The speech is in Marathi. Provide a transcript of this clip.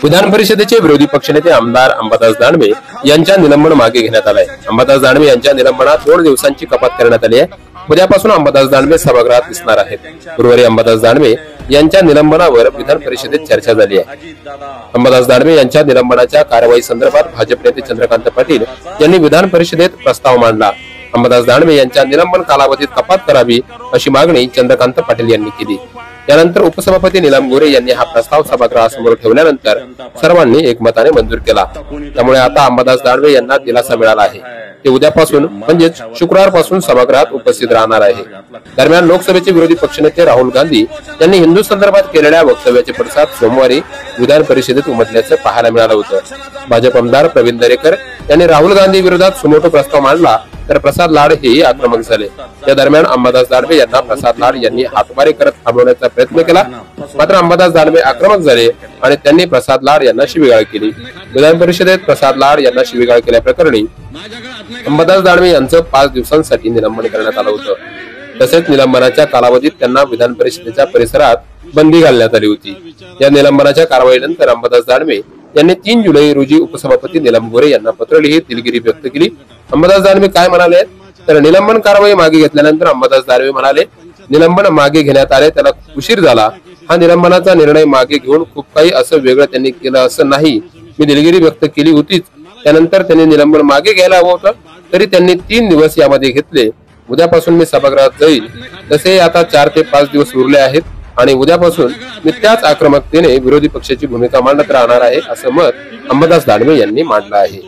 विधान परिषदेचे विरोधी पक्षनेते आमदार अंबादास दानवे यांच्या निलंबन मागे घेण्यात आलंय। अंबादास दानवे यांच्या निलंबनात 2 दिवसांची कपात करण्यात आली आहे। उद्यापासून अंबादास दानवे सभागृहात दिसणार आहेत। गुरुवारी अंबादास दानवे यांच्या निलंबनावर विधान परिषदेत चर्चा झाली आहे। अंबादास दानवे यांच्या निलंबनाच्या कारवाई संदर्भात भाजप नेते चंद्रकांत पाटील यांनी विधान परिषदेत प्रस्ताव मांडला। अंबादास दानवे यांच्या निलंबन कालावधीत कपात करावी अशी मागणी चंद्रकांत पाटील यांनी केली। त्यानंतर उपसभापती नीलम गोरे यांनी हा प्रस्ताव सभागृहासमोर ठेवल्यानंतर सर्वांनी एकमताने मंजूर केला। त्यामुळे आता अंबादास दानवे यांना दिलासा मिळाला आहे। ते उद्यापासून म्हणजेच शुक्रवारपासून सभागृहात उपस्थित राहणार आहे। दरम्यान लोकसभेचे विरोधी पक्षनेते राहुल गांधी यांनी हिंदू संदर्भात केलेल्या वक्तव्याचे पडसाद सोमवारी विधान परिषदेत उमटल्याचं पाहायला मिळालं होतं। भाजप आमदार प्रवीण दरेकर यांनी राहुल गांधी विरोधात सुमोटो प्रस्ताव मांडला, तर प्रसाद लाड हेही आक्रमक झाले। या दरम्यान अंबादास दानवे यांना प्रसाद लाड यांनी हातवारे करत थांबवण्याचा प्रयत्न केला, मात्र अंबादास दानवे आक्रमक झाले आणि त्यांनी प्रसाद लाड यांना शिवीगाळ केली। विधान परिषदेत प्रसाद लाड यांना शिवीगाळ केल्याप्रकरणी अंबादास दानवे यांचं 5 दिवसांसाठी निलंबन करण्यात आलं होतं। तसेच निलंबनाच्या कालावधीत त्यांना विधान परिषदेच्या परिसरात बंदी घालण्यात आली होती। या निलंबनाच्या कारवाईनंतर अंबादास दानवे यांनी 3 जुलै रोजी उपसभापती नीलम गोरे यांना पत्र लिहित दिलगिरी व्यक्त केली। अंबादास दानवे काय म्हणाले तर निलंबन कारवाई मागे घेतल्यानंतर अंबादास दानवे म्हणाले, निलंबन मागे घेण्यात आले, त्याला उशीर झाला। हा निलंबनाचा निर्णय मागे घेऊन खूप काही असं वेगळं त्यांनी केलं असं नाही। मी दिलगिरी व्यक्त केली होतीच, त्यानंतर त्यांनी निलंबन मागे घ्यायला हवं होतं, तरी त्यांनी 3 दिवस यामध्ये घेतले। उद्यापासून मी सभागृहात जाईल, तसे आता 4 ते 5 दिवस उरले आहेत आणि उद्यापासून मी त्याच आक्रमकतेने विरोधी पक्षाची भूमिका मांडत राहणार आहे, असं मत अंबादास दानवे यांनी मांडलं आहे।